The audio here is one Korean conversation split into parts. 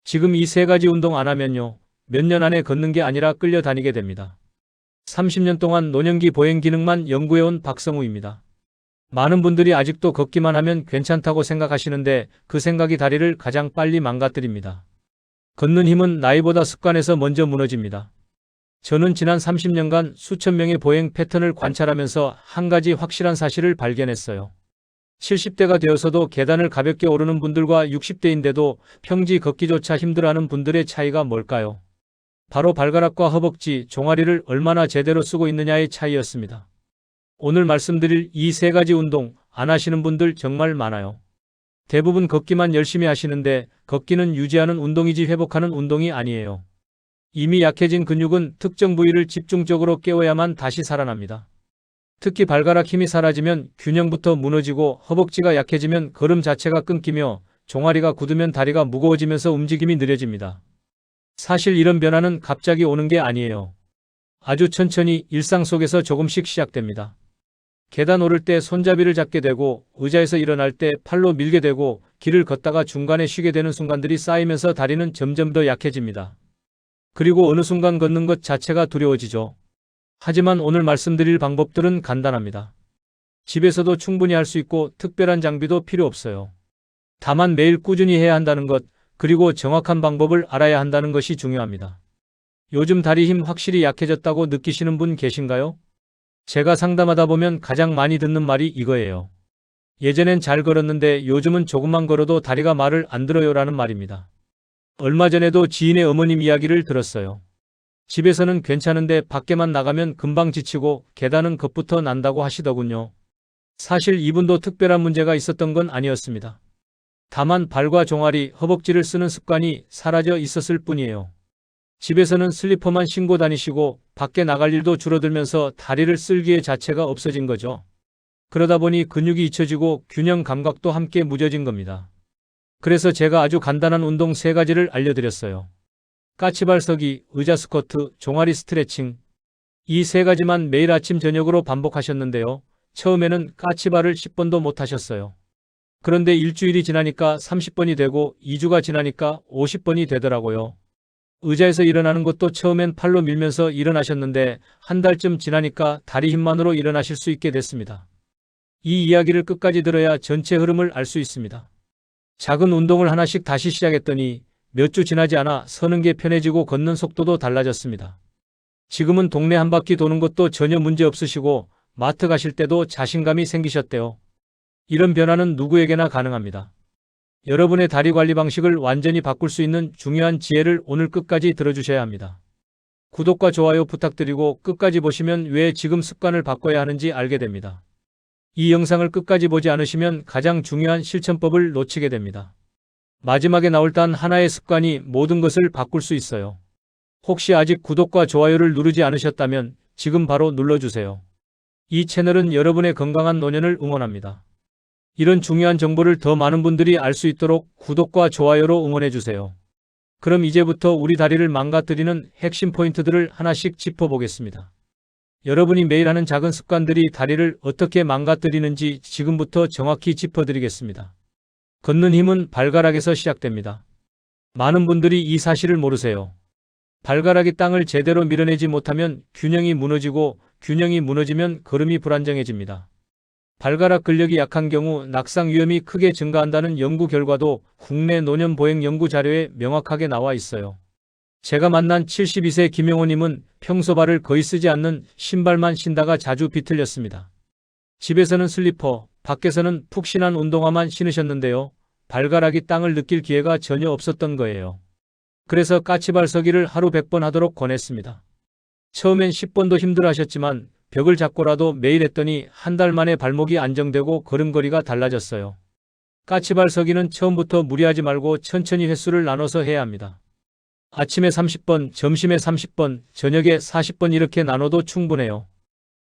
지금 이 세 가지 운동 안 하면요. 몇 년 안에 걷는 게 아니라 끌려다니게 됩니다. 30년 동안 노년기 보행 기능만 연구해온 박성우입니다. 많은 분들이 아직도 걷기만 하면 괜찮다고 생각하시는데 그 생각이 다리를 가장 빨리 망가뜨립니다. 걷는 힘은 나이보다 습관에서 먼저 무너집니다. 저는 지난 30년간 수천 명의 보행 패턴을 관찰하면서 한 가지 확실한 사실을 발견했어요. 70대가 되어서도 계단을 가볍게 오르는 분들과 60대인데도 평지 걷기조차 힘들어하는 분들의 차이가 뭘까요? 바로 발가락과 허벅지, 종아리를 얼마나 제대로 쓰고 있느냐의 차이였습니다. 오늘 말씀드릴 이 세 가지 운동 안 하시는 분들 정말 많아요. 대부분 걷기만 열심히 하시는데 걷기는 유지하는 운동이지 회복하는 운동이 아니에요. 이미 약해진 근육은 특정 부위를 집중적으로 깨워야만 다시 살아납니다. 특히 발가락 힘이 사라지면 균형부터 무너지고 허벅지가 약해지면 걸음 자체가 끊기며 종아리가 굳으면 다리가 무거워지면서 움직임이 느려집니다. 사실 이런 변화는 갑자기 오는 게 아니에요. 아주 천천히 일상 속에서 조금씩 시작됩니다. 계단 오를 때 손잡이를 잡게 되고 의자에서 일어날 때 팔로 밀게 되고 길을 걷다가 중간에 쉬게 되는 순간들이 쌓이면서 다리는 점점 더 약해집니다. 그리고 어느 순간 걷는 것 자체가 두려워지죠. 하지만 오늘 말씀드릴 방법들은 간단합니다. 집에서도 충분히 할 수 있고 특별한 장비도 필요 없어요. 다만 매일 꾸준히 해야 한다는 것, 그리고 정확한 방법을 알아야 한다는 것이 중요합니다. 요즘 다리 힘 확실히 약해졌다고 느끼시는 분 계신가요? 제가 상담하다 보면 가장 많이 듣는 말이 이거예요. 예전엔 잘 걸었는데 요즘은 조금만 걸어도 다리가 말을 안 들어요라는 말입니다. 얼마 전에도 지인의 어머님 이야기를 들었어요. 집에서는 괜찮은데 밖에만 나가면 금방 지치고 계단은 겁부터 난다고 하시더군요. 사실 이분도 특별한 문제가 있었던 건 아니었습니다. 다만 발과 종아리, 허벅지를 쓰는 습관이 사라져 있었을 뿐이에요. 집에서는 슬리퍼만 신고 다니시고 밖에 나갈 일도 줄어들면서 다리를 쓸 기회 자체가 없어진 거죠. 그러다 보니 근육이 잊혀지고 균형 감각도 함께 무뎌진 겁니다. 그래서 제가 아주 간단한 운동 3가지를 알려드렸어요. 까치발 서기, 의자 스쿼트, 종아리 스트레칭. 이 3가지만 매일 아침 저녁으로 반복하셨는데요. 처음에는 까치발을 10번도 못 하셨어요. 그런데 일주일이 지나니까 30번이 되고 2주가 지나니까 50번이 되더라고요. 의자에서 일어나는 것도 처음엔 팔로 밀면서 일어나셨는데 한 달쯤 지나니까 다리 힘만으로 일어나실 수 있게 됐습니다. 이 이야기를 끝까지 들어야 전체 흐름을 알 수 있습니다. 작은 운동을 하나씩 다시 시작했더니 몇 주 지나지 않아 서는 게 편해지고 걷는 속도도 달라졌습니다. 지금은 동네 한 바퀴 도는 것도 전혀 문제 없으시고 마트 가실 때도 자신감이 생기셨대요. 이런 변화는 누구에게나 가능합니다. 여러분의 다리 관리 방식을 완전히 바꿀 수 있는 중요한 지혜를 오늘 끝까지 들어주셔야 합니다. 구독과 좋아요 부탁드리고 끝까지 보시면 왜 지금 습관을 바꿔야 하는지 알게 됩니다. 이 영상을 끝까지 보지 않으시면 가장 중요한 실천법을 놓치게 됩니다. 마지막에 나올 단 하나의 습관이 모든 것을 바꿀 수 있어요. 혹시 아직 구독과 좋아요를 누르지 않으셨다면 지금 바로 눌러주세요. 이 채널은 여러분의 건강한 노년을 응원합니다. 이런 중요한 정보를 더 많은 분들이 알 수 있도록 구독과 좋아요로 응원해주세요. 그럼 이제부터 우리 다리를 망가뜨리는 핵심 포인트들을 하나씩 짚어보겠습니다. 여러분이 매일 하는 작은 습관들이 다리를 어떻게 망가뜨리는지 지금부터 정확히 짚어드리겠습니다. 걷는 힘은 발가락에서 시작됩니다. 많은 분들이 이 사실을 모르세요. 발가락이 땅을 제대로 밀어내지 못하면 균형이 무너지고 균형이 무너지면 걸음이 불안정해집니다. 발가락 근력이 약한 경우 낙상 위험이 크게 증가한다는 연구 결과도 국내 노년 보행 연구 자료에 명확하게 나와 있어요. 제가 만난 72세 김영호님은 평소 발을 거의 쓰지 않는 신발만 신다가 자주 비틀렸습니다. 집에서는 슬리퍼, 밖에서는 푹신한 운동화만 신으셨는데요. 발가락이 땅을 느낄 기회가 전혀 없었던 거예요. 그래서 까치발 서기를 하루 100번 하도록 권했습니다. 처음엔 10번도 힘들어하셨지만 벽을 잡고라도 매일 했더니 한 달 만에 발목이 안정되고 걸음걸이가 달라졌어요. 까치발 서기는 처음부터 무리하지 말고 천천히 횟수를 나눠서 해야 합니다. 아침에 30번, 점심에 30번, 저녁에 40번 이렇게 나눠도 충분해요.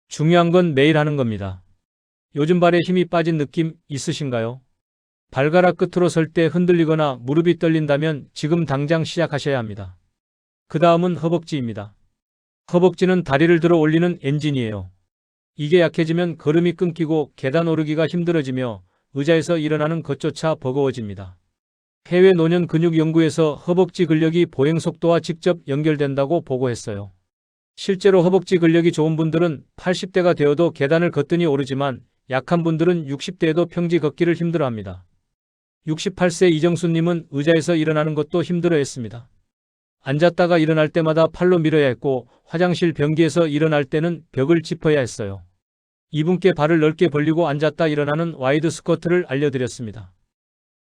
중요한 건 매일 하는 겁니다. 요즘 발에 힘이 빠진 느낌 있으신가요? 발가락 끝으로 설 때 흔들리거나 무릎이 떨린다면 지금 당장 시작하셔야 합니다. 그 다음은 허벅지입니다. 허벅지는 다리를 들어 올리는 엔진이에요. 이게 약해지면 걸음이 끊기고 계단 오르기가 힘들어지며 의자에서 일어나는 것조차 버거워집니다. 해외 노년 근육 연구에서 허벅지 근력이 보행 속도와 직접 연결된다고 보고했어요. 실제로 허벅지 근력이 좋은 분들은 80대가 되어도 계단을 거뜬히 오르지만 약한 분들은 60대에도 평지 걷기를 힘들어합니다. 68세 이정수님은 의자에서 일어나는 것도 힘들어했습니다. 앉았다가 일어날 때마다 팔로 밀어야 했고 화장실 변기에서 일어날 때는 벽을 짚어야 했어요. 이분께 발을 넓게 벌리고 앉았다 일어나는 와이드 스쿼트를 알려드렸습니다.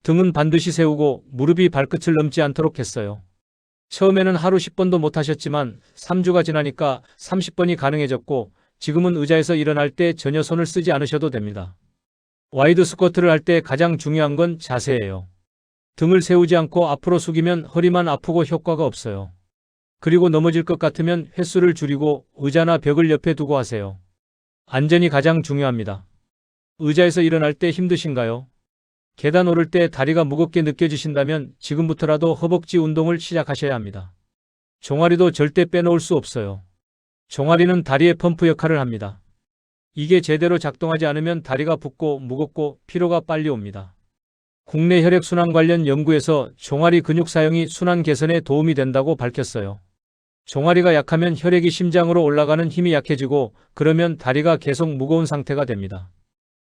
등은 반드시 세우고 무릎이 발끝을 넘지 않도록 했어요. 처음에는 하루 10번도 못하셨지만 3주가 지나니까 30번이 가능해졌고 지금은 의자에서 일어날 때 전혀 손을 쓰지 않으셔도 됩니다. 와이드 스쿼트를 할 때 가장 중요한 건 자세예요. 등을 세우지 않고 앞으로 숙이면 허리만 아프고 효과가 없어요. 그리고 넘어질 것 같으면 횟수를 줄이고 의자나 벽을 옆에 두고 하세요. 안전이 가장 중요합니다. 의자에서 일어날 때 힘드신가요? 계단 오를 때 다리가 무겁게 느껴지신다면 지금부터라도 허벅지 운동을 시작하셔야 합니다. 종아리도 절대 빼놓을 수 없어요. 종아리는 다리의 펌프 역할을 합니다. 이게 제대로 작동하지 않으면 다리가 붓고 무겁고 피로가 빨리 옵니다. 국내 혈액순환 관련 연구에서 종아리 근육 사용이 순환 개선에 도움이 된다고 밝혔어요. 종아리가 약하면 혈액이 심장으로 올라가는 힘이 약해지고 그러면 다리가 계속 무거운 상태가 됩니다.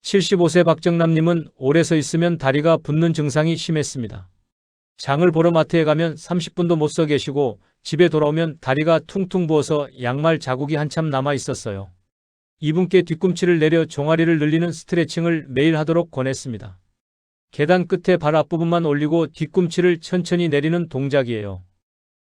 75세 박정남님은 오래 서 있으면 다리가 붓는 증상이 심했습니다. 장을 보러 마트에 가면 30분도 못 서 계시고 집에 돌아오면 다리가 퉁퉁 부어서 양말 자국이 한참 남아 있었어요. 이분께 뒤꿈치를 내려 종아리를 늘리는 스트레칭을 매일 하도록 권했습니다. 계단 끝에 발 앞부분만 올리고 뒤꿈치를 천천히 내리는 동작이에요.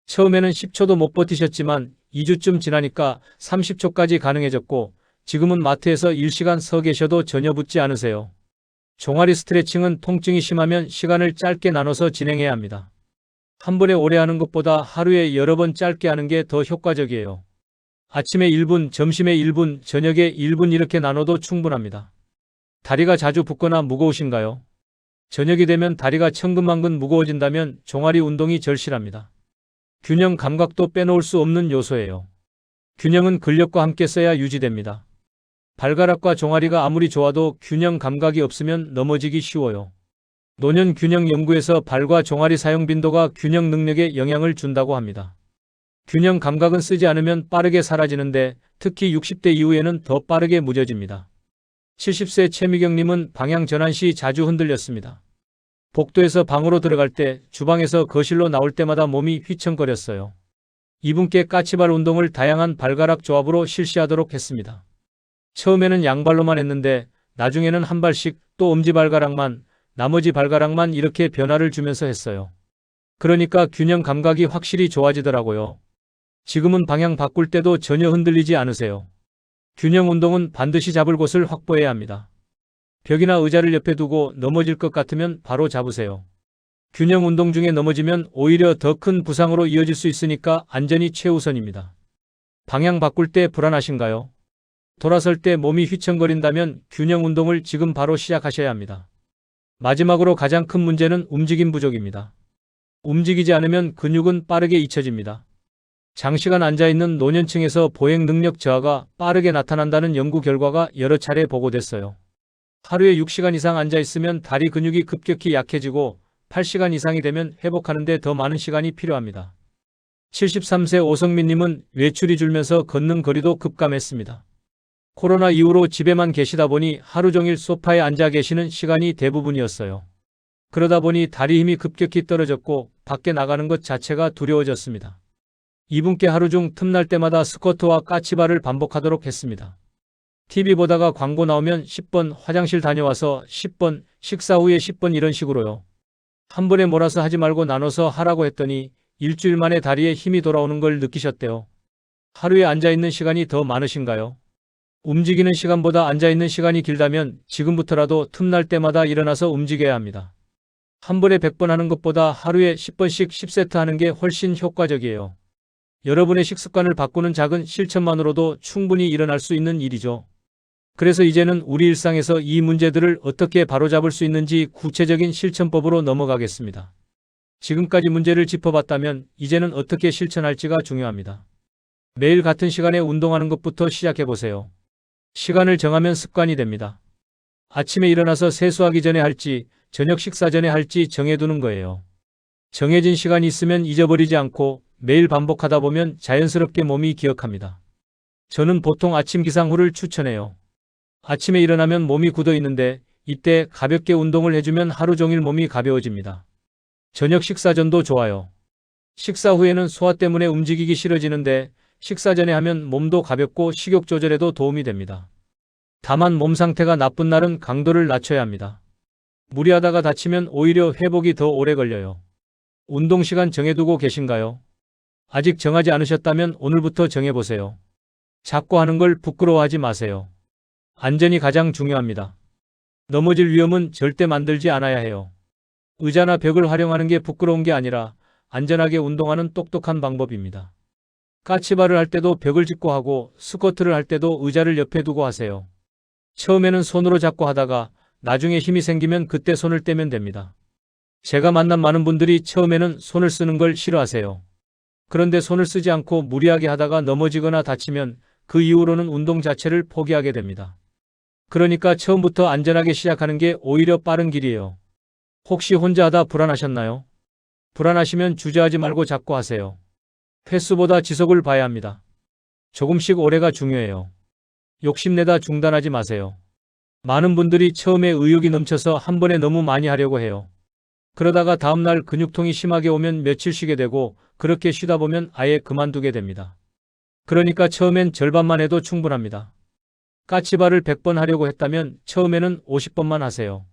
처음에는 10초도 못 버티셨지만 2주쯤 지나니까 30초까지 가능해졌고 지금은 마트에서 1시간 서 계셔도 전혀 붓지 않으세요. 종아리 스트레칭은 통증이 심하면 시간을 짧게 나눠서 진행해야 합니다. 한 번에 오래 하는 것보다 하루에 여러 번 짧게 하는 게 더 효과적이에요. 아침에 1분, 점심에 1분, 저녁에 1분 이렇게 나눠도 충분합니다. 다리가 자주 붓거나 무거우신가요? 저녁이 되면 다리가 천근만근 무거워진다면 종아리 운동이 절실합니다. 균형 감각도 빼놓을 수 없는 요소예요. 균형은 근력과 함께 써야 유지됩니다. 발가락과 종아리가 아무리 좋아도 균형 감각이 없으면 넘어지기 쉬워요. 노년 균형 연구에서 발과 종아리 사용 빈도가 균형 능력에 영향을 준다고 합니다. 균형 감각은 쓰지 않으면 빠르게 사라지는데 특히 60대 이후에는 더 빠르게 무뎌집니다. 70세 최미경님은 방향 전환 시 자주 흔들렸습니다. 복도에서 방으로 들어갈 때, 주방에서 거실로 나올 때마다 몸이 휘청거렸어요. 이분께 까치발 운동을 다양한 발가락 조합으로 실시하도록 했습니다. 처음에는 양발로만 했는데 나중에는 한 발씩 또 엄지발가락만, 나머지 발가락만 이렇게 변화를 주면서 했어요. 그러니까 균형 감각이 확실히 좋아지더라고요. 지금은 방향 바꿀 때도 전혀 흔들리지 않으세요. 균형 운동은 반드시 잡을 곳을 확보해야 합니다. 벽이나 의자를 옆에 두고 넘어질 것 같으면 바로 잡으세요. 균형 운동 중에 넘어지면 오히려 더 큰 부상으로 이어질 수 있으니까 안전이 최우선입니다. 방향 바꿀 때 불안하신가요? 돌아설 때 몸이 휘청거린다면 균형 운동을 지금 바로 시작하셔야 합니다. 마지막으로 가장 큰 문제는 움직임 부족입니다. 움직이지 않으면 근육은 빠르게 잊혀집니다. 장시간 앉아있는 노년층에서 보행 능력 저하가 빠르게 나타난다는 연구 결과가 여러 차례 보고됐어요. 하루에 6시간 이상 앉아있으면 다리 근육이 급격히 약해지고 8시간 이상이 되면 회복하는 데 더 많은 시간이 필요합니다. 73세 오성민님은 외출이 줄면서 걷는 거리도 급감했습니다. 코로나 이후로 집에만 계시다 보니 하루 종일 소파에 앉아 계시는 시간이 대부분이었어요. 그러다 보니 다리 힘이 급격히 떨어졌고 밖에 나가는 것 자체가 두려워졌습니다. 이분께 하루 중 틈날 때마다 스쿼트와 까치발을 반복하도록 했습니다. TV 보다가 광고 나오면 10번, 화장실 다녀와서 10번, 식사 후에 10번 이런 식으로요. 한 번에 몰아서 하지 말고 나눠서 하라고 했더니 일주일 만에 다리에 힘이 돌아오는 걸 느끼셨대요. 하루에 앉아있는 시간이 더 많으신가요? 움직이는 시간보다 앉아있는 시간이 길다면 지금부터라도 틈날 때마다 일어나서 움직여야 합니다. 한 번에 100번 하는 것보다 하루에 10번씩 10세트 하는 게 훨씬 효과적이에요. 여러분의 식습관을 바꾸는 작은 실천만으로도 충분히 일어날 수 있는 일이죠. 그래서 이제는 우리 일상에서 이 문제들을 어떻게 바로잡을 수 있는지 구체적인 실천법으로 넘어가겠습니다. 지금까지 문제를 짚어봤다면 이제는 어떻게 실천할지가 중요합니다. 매일 같은 시간에 운동하는 것부터 시작해보세요. 시간을 정하면 습관이 됩니다. 아침에 일어나서 세수하기 전에 할지, 저녁 식사 전에 할지 정해두는 거예요. 정해진 시간이 있으면 잊어버리지 않고 매일 반복하다 보면 자연스럽게 몸이 기억합니다. 저는 보통 아침 기상 후를 추천해요. 아침에 일어나면 몸이 굳어 있는데 이때 가볍게 운동을 해주면 하루 종일 몸이 가벼워집니다. 저녁 식사 전도 좋아요. 식사 후에는 소화 때문에 움직이기 싫어지는데 식사 전에 하면 몸도 가볍고 식욕 조절에도 도움이 됩니다. 다만 몸 상태가 나쁜 날은 강도를 낮춰야 합니다. 무리하다가 다치면 오히려 회복이 더 오래 걸려요. 운동 시간 정해두고 계신가요? 아직 정하지 않으셨다면 오늘부터 정해보세요. 자꾸 하는 걸 부끄러워하지 마세요. 안전이 가장 중요합니다. 넘어질 위험은 절대 만들지 않아야 해요. 의자나 벽을 활용하는 게 부끄러운 게 아니라 안전하게 운동하는 똑똑한 방법입니다. 까치발을 할 때도 벽을 짚고 하고 스쿼트를 할 때도 의자를 옆에 두고 하세요. 처음에는 손으로 잡고 하다가 나중에 힘이 생기면 그때 손을 떼면 됩니다. 제가 만난 많은 분들이 처음에는 손을 쓰는 걸 싫어하세요. 그런데 손을 쓰지 않고 무리하게 하다가 넘어지거나 다치면 그 이후로는 운동 자체를 포기하게 됩니다. 그러니까 처음부터 안전하게 시작하는 게 오히려 빠른 길이에요. 혹시 혼자 하다 불안하셨나요? 불안하시면 주저하지 말고 자꾸 하세요. 횟수보다 지속을 봐야 합니다. 조금씩 오래가 중요해요. 욕심내다 중단하지 마세요. 많은 분들이 처음에 의욕이 넘쳐서 한 번에 너무 많이 하려고 해요. 그러다가 다음날 근육통이 심하게 오면 며칠 쉬게 되고 그렇게 쉬다 보면 아예 그만두게 됩니다. 그러니까 처음엔 절반만 해도 충분합니다. 까치발을 100번 하려고 했다면 처음에는 50번만 하세요.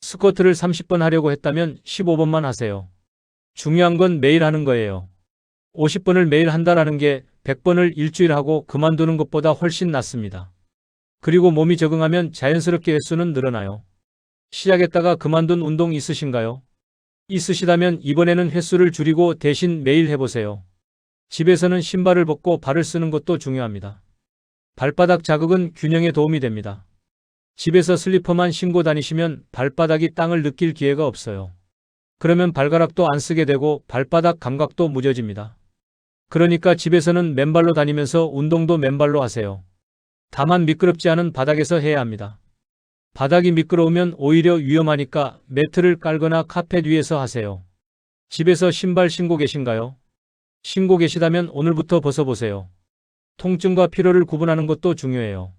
스쿼트를 30번 하려고 했다면 15번만 하세요. 중요한 건 매일 하는 거예요. 50번을 매일 한 달 하는 게 100번을 일주일 하고 그만두는 것보다 훨씬 낫습니다. 그리고 몸이 적응하면 자연스럽게 횟수는 늘어나요. 시작했다가 그만둔 운동 있으신가요? 있으시다면 이번에는 횟수를 줄이고 대신 매일 해보세요. 집에서는 신발을 벗고 발을 쓰는 것도 중요합니다. 발바닥 자극은 균형에 도움이 됩니다. 집에서 슬리퍼만 신고 다니시면 발바닥이 땅을 느낄 기회가 없어요. 그러면 발가락도 안 쓰게 되고 발바닥 감각도 무뎌집니다. 그러니까 집에서는 맨발로 다니면서 운동도 맨발로 하세요. 다만 미끄럽지 않은 바닥에서 해야 합니다. 바닥이 미끄러우면 오히려 위험하니까 매트를 깔거나 카펫 위에서 하세요. 집에서 신발 신고 계신가요? 신고 계시다면 오늘부터 벗어보세요. 통증과 피로를 구분하는 것도 중요해요.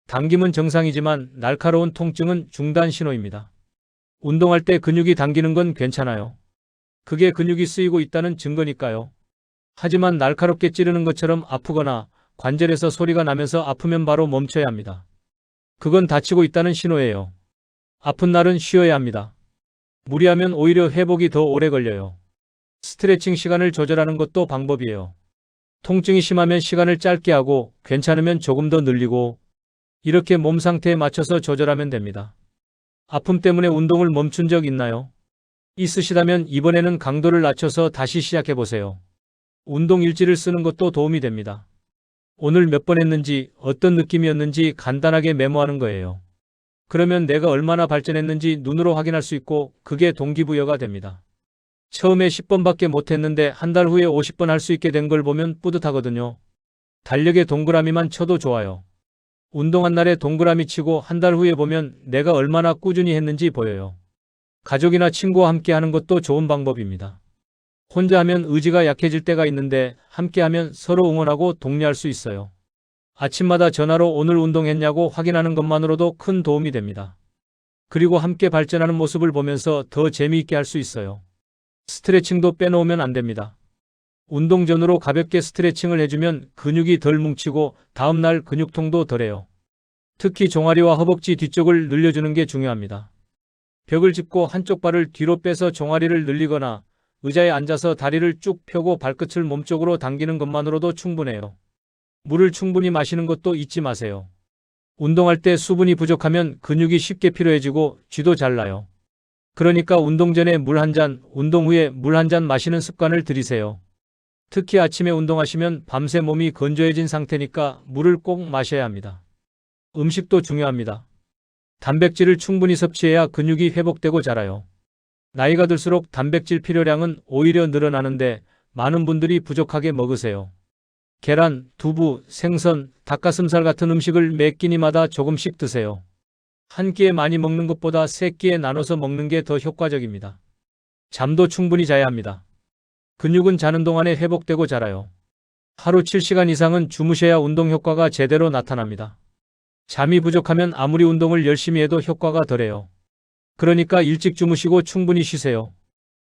당김은 정상이지만 날카로운 통증은 중단 신호입니다. 운동할 때 근육이 당기는 건 괜찮아요. 그게 근육이 쓰이고 있다는 증거니까요. 하지만 날카롭게 찌르는 것처럼 아프거나 관절에서 소리가 나면서 아프면 바로 멈춰야 합니다. 그건 다치고 있다는 신호예요. 아픈 날은 쉬어야 합니다. 무리하면 오히려 회복이 더 오래 걸려요. 스트레칭 시간을 조절하는 것도 방법이에요. 통증이 심하면 시간을 짧게 하고 괜찮으면 조금 더 늘리고 이렇게 몸 상태에 맞춰서 조절하면 됩니다. 아픔 때문에 운동을 멈춘 적 있나요? 있으시다면 이번에는 강도를 낮춰서 다시 시작해보세요. 운동 일지를 쓰는 것도 도움이 됩니다. 오늘 몇 번 했는지 어떤 느낌이었는지 간단하게 메모하는 거예요. 그러면 내가 얼마나 발전했는지 눈으로 확인할 수 있고 그게 동기부여가 됩니다. 처음에 10번밖에 못했는데 한 달 후에 50번 할 수 있게 된 걸 보면 뿌듯하거든요. 달력에 동그라미만 쳐도 좋아요. 운동한 날에 동그라미 치고 한 달 후에 보면 내가 얼마나 꾸준히 했는지 보여요. 가족이나 친구와 함께 하는 것도 좋은 방법입니다. 혼자 하면 의지가 약해질 때가 있는데 함께 하면 서로 응원하고 독려할 수 있어요. 아침마다 전화로 오늘 운동했냐고 확인하는 것만으로도 큰 도움이 됩니다. 그리고 함께 발전하는 모습을 보면서 더 재미있게 할 수 있어요. 스트레칭도 빼놓으면 안 됩니다. 운동 전후로 가볍게 스트레칭을 해주면 근육이 덜 뭉치고 다음날 근육통도 덜해요. 특히 종아리와 허벅지 뒤쪽을 늘려주는 게 중요합니다. 벽을 짚고 한쪽 발을 뒤로 빼서 종아리를 늘리거나 의자에 앉아서 다리를 쭉 펴고 발끝을 몸쪽으로 당기는 것만으로도 충분해요. 물을 충분히 마시는 것도 잊지 마세요. 운동할 때 수분이 부족하면 근육이 쉽게 피로해지고 쥐도 잘 나요. 그러니까 운동 전에 물 한 잔, 운동 후에 물 한 잔 마시는 습관을 들이세요. 특히 아침에 운동하시면 밤새 몸이 건조해진 상태니까 물을 꼭 마셔야 합니다. 음식도 중요합니다. 단백질을 충분히 섭취해야 근육이 회복되고 자라요. 나이가 들수록 단백질 필요량은 오히려 늘어나는데 많은 분들이 부족하게 먹으세요. 계란, 두부, 생선, 닭가슴살 같은 음식을 매 끼니마다 조금씩 드세요. 한 끼에 많이 먹는 것보다 세 끼에 나눠서 먹는 게 더 효과적입니다. 잠도 충분히 자야 합니다. 근육은 자는 동안에 회복되고 자라요. 하루 7시간 이상은 주무셔야 운동 효과가 제대로 나타납니다. 잠이 부족하면 아무리 운동을 열심히 해도 효과가 덜해요. 그러니까 일찍 주무시고 충분히 쉬세요.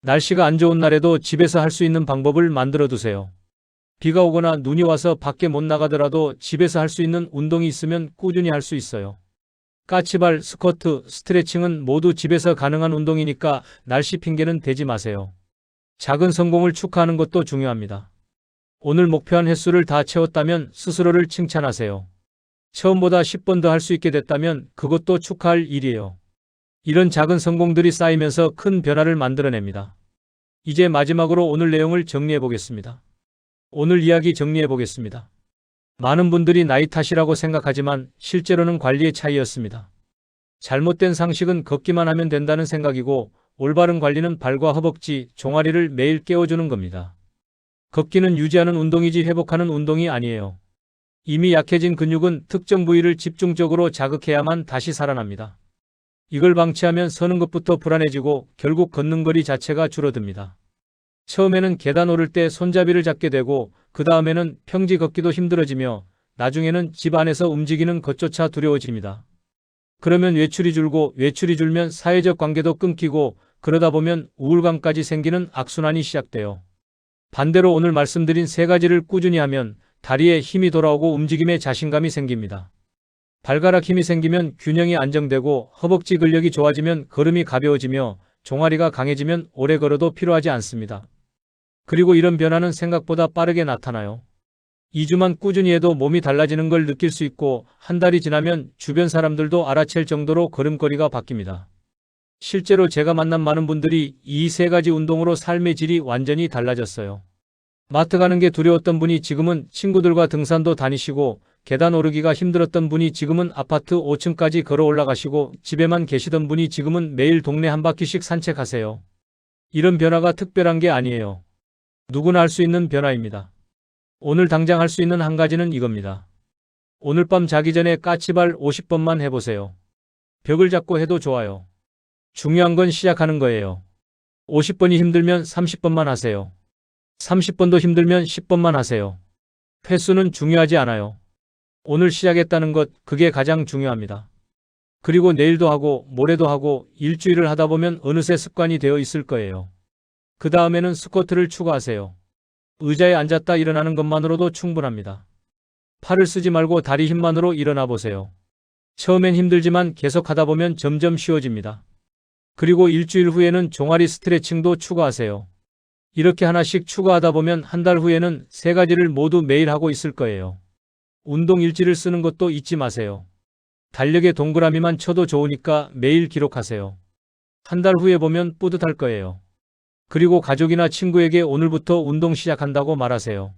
날씨가 안 좋은 날에도 집에서 할 수 있는 방법을 만들어 두세요. 비가 오거나 눈이 와서 밖에 못 나가더라도 집에서 할 수 있는 운동이 있으면 꾸준히 할 수 있어요. 까치발, 스쿼트, 스트레칭은 모두 집에서 가능한 운동이니까 날씨 핑계는 대지 마세요. 작은 성공을 축하하는 것도 중요합니다. 오늘 목표한 횟수를 다 채웠다면 스스로를 칭찬하세요. 처음보다 10번 더 할 수 있게 됐다면 그것도 축하할 일이에요. 이런 작은 성공들이 쌓이면서 큰 변화를 만들어냅니다. 이제 마지막으로 오늘 내용을 정리해 보겠습니다. 오늘 이야기 정리해 보겠습니다. 많은 분들이 나이 탓이라고 생각하지만 실제로는 관리의 차이였습니다. 잘못된 상식은 걷기만 하면 된다는 생각이고 올바른 관리는 발과 허벅지, 종아리를 매일 깨워주는 겁니다. 걷기는 유지하는 운동이지 회복하는 운동이 아니에요. 이미 약해진 근육은 특정 부위를 집중적으로 자극해야만 다시 살아납니다. 이걸 방치하면 서는 것부터 불안해지고 결국 걷는 거리 자체가 줄어듭니다. 처음에는 계단 오를 때 손잡이를 잡게 되고 그 다음에는 평지 걷기도 힘들어지며 나중에는 집 안에서 움직이는 것조차 두려워집니다. 그러면 외출이 줄고 외출이 줄면 사회적 관계도 끊기고 그러다 보면 우울감까지 생기는 악순환이 시작돼요. 반대로 오늘 말씀드린 세 가지를 꾸준히 하면 다리에 힘이 돌아오고 움직임에 자신감이 생깁니다. 발가락 힘이 생기면 균형이 안정되고 허벅지 근력이 좋아지면 걸음이 가벼워지며 종아리가 강해지면 오래 걸어도 피로하지 않습니다. 그리고 이런 변화는 생각보다 빠르게 나타나요. 2주만 꾸준히 해도 몸이 달라지는 걸 느낄 수 있고 한 달이 지나면 주변 사람들도 알아챌 정도로 걸음걸이가 바뀝니다. 실제로 제가 만난 많은 분들이 이 세 가지 운동으로 삶의 질이 완전히 달라졌어요. 마트 가는 게 두려웠던 분이 지금은 친구들과 등산도 다니시고 계단 오르기가 힘들었던 분이 지금은 아파트 5층까지 걸어 올라가시고 집에만 계시던 분이 지금은 매일 동네 한 바퀴씩 산책하세요. 이런 변화가 특별한 게 아니에요. 누구나 할 수 있는 변화입니다. 오늘 당장 할 수 있는 한 가지는 이겁니다. 오늘 밤 자기 전에 까치발 50번만 해보세요. 벽을 잡고 해도 좋아요. 중요한 건 시작하는 거예요. 50번이 힘들면 30번만 하세요. 30번도 힘들면 10번만 하세요. 횟수는 중요하지 않아요. 오늘 시작했다는 것, 그게 가장 중요합니다. 그리고 내일도 하고 모레도 하고 일주일을 하다 보면 어느새 습관이 되어 있을 거예요. 그 다음에는 스쿼트를 추가하세요. 의자에 앉았다 일어나는 것만으로도 충분합니다. 팔을 쓰지 말고 다리 힘만으로 일어나 보세요. 처음엔 힘들지만 계속 하다 보면 점점 쉬워집니다. 그리고 일주일 후에는 종아리 스트레칭도 추가하세요. 이렇게 하나씩 추가하다 보면 한 달 후에는 세 가지를 모두 매일 하고 있을 거예요. 운동 일지를 쓰는 것도 잊지 마세요. 달력에 동그라미만 쳐도 좋으니까 매일 기록하세요. 한 달 후에 보면 뿌듯할 거예요. 그리고 가족이나 친구에게 오늘부터 운동 시작한다고 말하세요.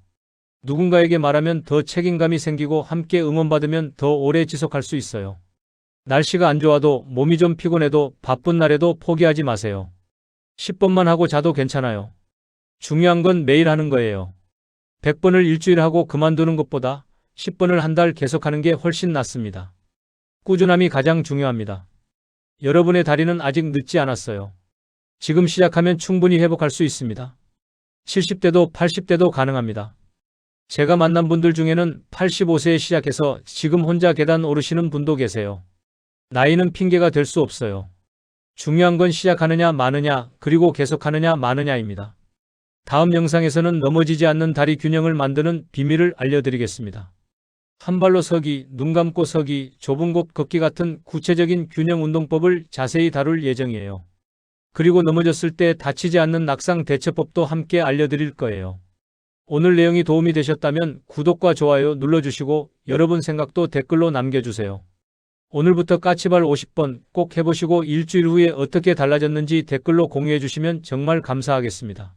누군가에게 말하면 더 책임감이 생기고 함께 응원받으면 더 오래 지속할 수 있어요. 날씨가 안 좋아도 몸이 좀 피곤해도 바쁜 날에도 포기하지 마세요. 10번만 하고 자도 괜찮아요. 중요한 건 매일 하는 거예요. 100번을 일주일 하고 그만두는 것보다 10번을 한 달 계속하는 게 훨씬 낫습니다. 꾸준함이 가장 중요합니다. 여러분의 다리는 아직 늦지 않았어요. 지금 시작하면 충분히 회복할 수 있습니다. 70대도 80대도 가능합니다. 제가 만난 분들 중에는 85세에 시작해서 지금 혼자 계단 오르시는 분도 계세요. 나이는 핑계가 될 수 없어요. 중요한 건 시작하느냐 마느냐 그리고 계속하느냐 마느냐입니다. 다음 영상에서는 넘어지지 않는 다리 균형을 만드는 비밀을 알려드리겠습니다. 한 발로 서기, 눈 감고 서기, 좁은 곳 걷기 같은 구체적인 균형 운동법을 자세히 다룰 예정이에요. 그리고 넘어졌을 때 다치지 않는 낙상 대처법도 함께 알려드릴 거예요. 오늘 내용이 도움이 되셨다면 구독과 좋아요 눌러주시고 여러분 생각도 댓글로 남겨주세요. 오늘부터 까치발 50번 꼭 해보시고 일주일 후에 어떻게 달라졌는지 댓글로 공유해 주시면 정말 감사하겠습니다.